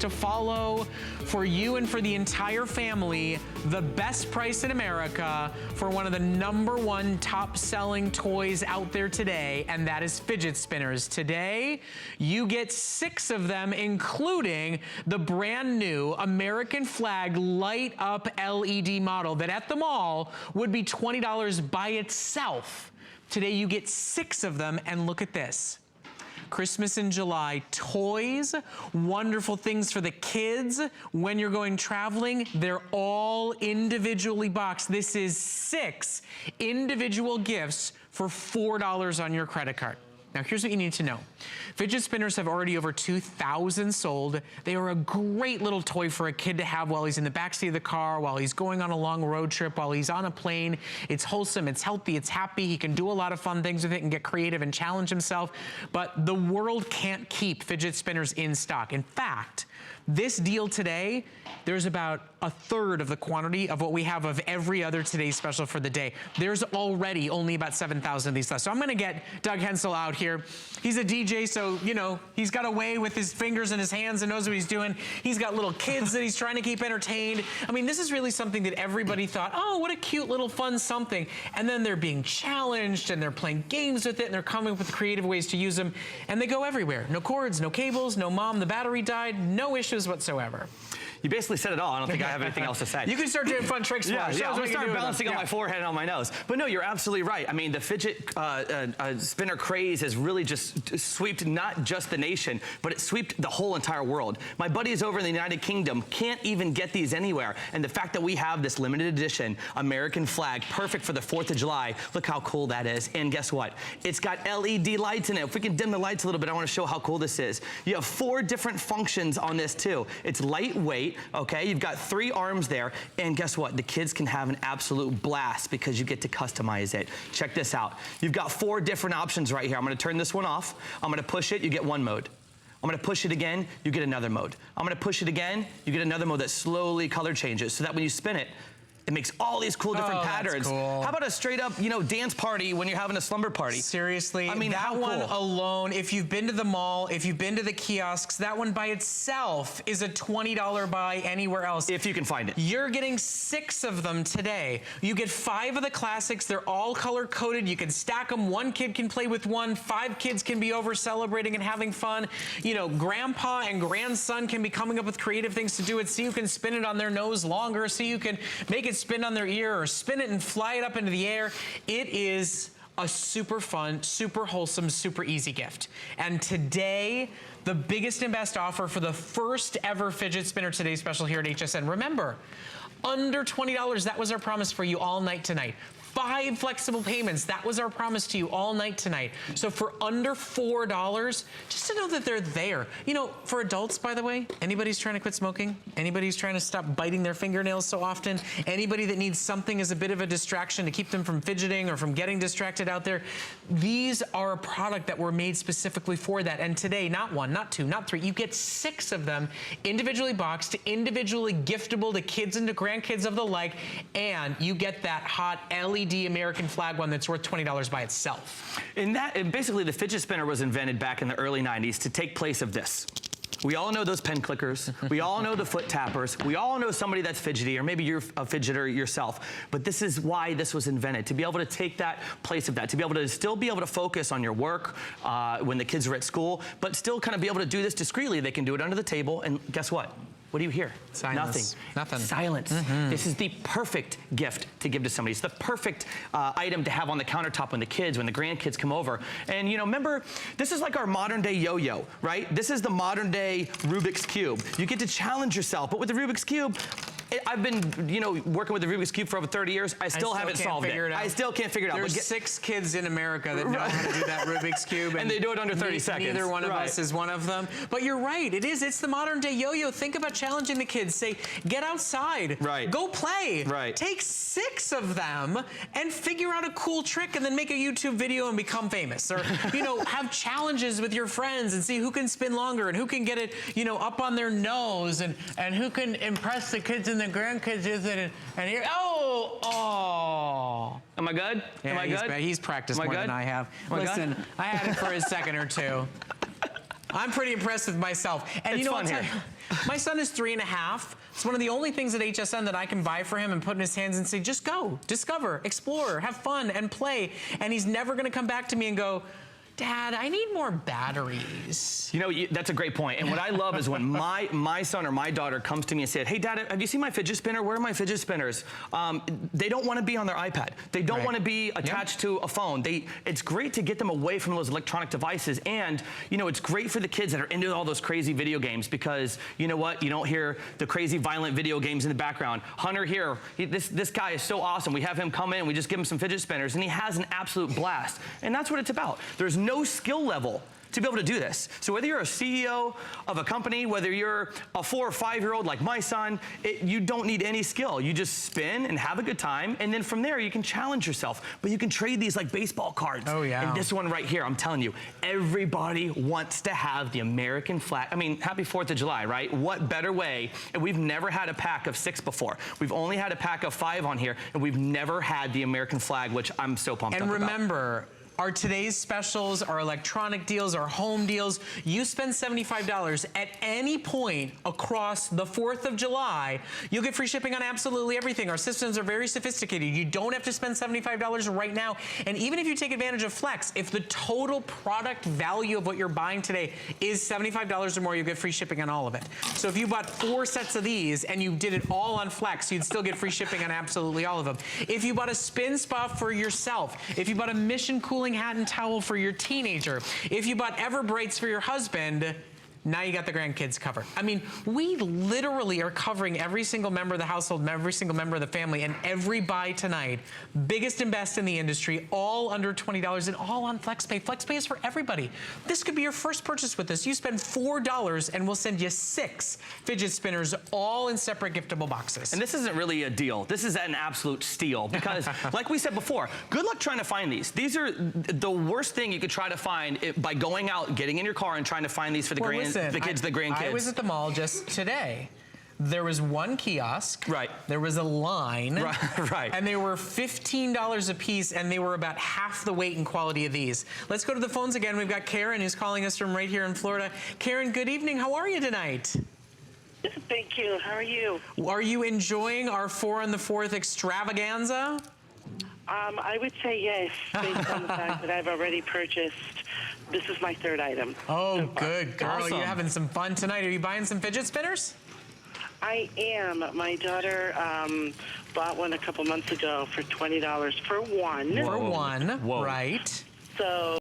to follow for you and for the entire family, the best price in America for one of the #1 top selling toys out there today, and that is fidget spinners. Today, you get 6 of them, including the brand new American flag light up LED model that at the mall would be $20 by itself. Today, you get 6 of them, and look at this. Christmas in July, toys, wonderful things for the kids when you're going traveling. They're all individually boxed. This is 6 individual gifts for $4 on your credit card. Now here's what you need to know. Fidget spinners have already over 2,000 sold. They are a great little toy for a kid to have while he's in the backseat of the car, while he's going on a long road trip, while he's on a plane. It's wholesome, it's healthy, it's happy. He can do a lot of fun things with it and get creative and challenge himself. But the world can't keep fidget spinners in stock. In fact, this deal today, there's about 1/3 of the quantity of what we have of every other today's special for the day. There's already only about 7,000 of these left. So I'm gonna get Doug Hensel out here. He's a DJ, so you know, he's got a way with his fingers and his hands and knows what he's doing. He's got little kids that he's trying to keep entertained. I mean, this is really something that everybody thought, oh, what a cute little fun something. And then they're being challenged and they're playing games with it and they're coming up with creative ways to use them. And they go everywhere. No cords, no cables, no mom, the battery died, no issues whatsoever. You basically said it all. I don't think I have anything else to say. You can start doing fun tricks for us. Yeah, I'm gonna start balancing on my forehead and on my nose. But no, you're absolutely right. I mean, the fidget spinner craze has really just swept not just the nation, but it swept the whole entire world. My buddies over in the United Kingdom can't even get these anywhere. And the fact that we have this limited edition American flag, perfect for the 4th of July, look how cool that is. And guess what? It's got LED lights in it. If we can dim the lights a little bit, I wanna show how cool this is. You have 4 different functions on this too. It's lightweight. Okay, you've got 3 arms there, and guess what? The kids can have an absolute blast because you get to customize it. Check this out. You've got 4 different options right here. I'm gonna turn this one off. I'm gonna push it, you get 1 mode. I'm gonna push it again, you get another mode. I'm gonna push it again, you get another mode that slowly color changes so that when you spin it, it makes all these cool different patterns. Cool. How about a straight up, you know, dance party when you're having a slumber party? Seriously, I mean, that one alone, if you've been to the mall, if you've been to the kiosks, that one by itself is a $20 buy anywhere else. If you can find it. You're getting 6 of them today. You get 5 of the classics. They're all color coded. You can stack them. 1 kid can play with 1. 5 kids can be over celebrating and having fun. You know, grandpa and grandson can be coming up with creative things to do it. So you can spin it on their nose longer. So you can make it spin on their ear or spin it and fly it up into the air. It is a super fun, super wholesome, super easy gift. And today, the biggest and best offer for the first ever fidget spinner today special here at HSN. Remember, under $20, that was our promise for you all night tonight. 5 flexible payments. That was our promise to you all night tonight. So for under $4, just to know that they're there. You know, for adults, by the way, anybody's trying to quit smoking, anybody's trying to stop biting their fingernails so often, anybody that needs something as a bit of a distraction to keep them from fidgeting or from getting distracted out there, these are a product that were made specifically for that. And today, not 1, not 2, not 3, you get 6 of them individually boxed, individually giftable to kids and to grandkids of the like, and you get that hot LED American flag one that's worth $20 by itself. And basically the fidget spinner was invented back in the early 90s to take place of this. We all know those pen clickers. We all know the foot tappers. We all know somebody that's fidgety, or maybe you're a fidgeter yourself. But this is why this was invented, to be able to take that place of that, to be able to still be able to focus on your work when the kids are at school, but still kind of be able to do this discreetly. They can do it under the table, and guess what? What do you hear? Silence. Nothing. Silence. This is the perfect gift to give to somebody. It's the perfect item to have on the countertop when the grandkids come over. And you know, remember, this is like our modern day yo-yo, right? This is the modern day Rubik's Cube. You get to challenge yourself, but with the Rubik's Cube, I've been, you know, working with the Rubik's Cube for over 30 years. I still haven't solved it. I still can't figure it out. There's 6 kids in America that know how to do that Rubik's Cube. And they do it under 30 seconds. Neither one of us is one of them. But you're right, it is. It's the modern day yo-yo. Think about challenging the kids. Say, get outside. Right. Go play. Right. Take 6 of them and figure out a cool trick and then make a YouTube video and become famous. Or, you know, have challenges with your friends and see who can spin longer and who can get it, you know, up on their nose and who can impress the kids and the grandkids with it. And here, oh. Am I good? Yeah, Am I good? He's practiced more than I have. Listen, I had it for a second or two. I'm pretty impressed with myself. And you know what? My son is 3.5. It's one of the only things at HSN that I can buy for him and put in his hands and say, just go, discover, explore, have fun, and play. And he's never going to come back to me and go, Dad, I need more batteries. You know, that's a great point. And what I love is when my son or my daughter comes to me and said, hey, Dad, have you seen my fidget spinner? Where are my fidget spinners? They don't want to be on their iPad. They don't want to be attached to a phone. It's great to get them away from those electronic devices. And, you know, it's great for the kids that are into all those crazy video games because, you know what? You don't hear the crazy violent video games in the background. Hunter here, this guy is so awesome. We have him come in, we just give him some fidget spinners, and he has an absolute blast. And that's what it's about. There's no skill level to be able to do this. So whether you're a CEO of a company, whether you're a 4 or 5-year-old like my son, you don't need any skill. You just spin and have a good time, and then from there you can challenge yourself. But you can trade these like baseball cards. Oh yeah. And this one right here, I'm telling you, everybody wants to have the American flag. I mean, happy 4th of July, right? What better way? And we've never had a pack of 6 before. We've only had a pack of 5 on here, and we've never had the American flag, which I'm so pumped up about. And remember, our today's specials, our electronic deals, our home deals, you spend $75 at any point across the 4th of July, you'll get free shipping on absolutely everything. Our systems are very sophisticated. You don't have to spend $75 right now. And even if you take advantage of Flex, if the total product value of what you're buying today is $75 or more, you'll get free shipping on all of it. So if you bought 4 sets of these and you did it all on Flex, you'd still get free shipping on absolutely all of them. If you bought a Spinz spa for yourself, if you bought a Mission Cooling hat and towel for your teenager, if you bought Everbrights for your husband, now you got the grandkids covered. I mean, we literally are covering every single member of the household, every single member of the family, and every buy tonight, biggest and best in the industry, all under $20 and all on FlexPay. FlexPay is for everybody. This could be your first purchase with us. You spend $4 and we'll send you 6 fidget spinners, all in separate giftable boxes. And this isn't really a deal. This is an absolute steal because, like we said before, good luck trying to find these. These are the worst thing you could try to find by going out, getting in your car and trying to find these for the grandkids. The grandkids. I was at the mall just today. There was one kiosk. Right. There was a line. Right. And they were $15 a piece, and they were about half the weight and quality of these. Let's go to the phones again. We've got Karen who's calling us from right here in Florida. Karen, good evening. How are you tonight? Thank you. How are you? Are you enjoying our 4 on the 4th extravaganza? I would say yes, based on the fact that I've already purchased. This is my 3rd item. Oh, good girl. Awesome. You're having some fun tonight. Are you buying some fidget spinners? I am. My daughter bought one a couple months ago for $20 for one. For one, Whoa. right. So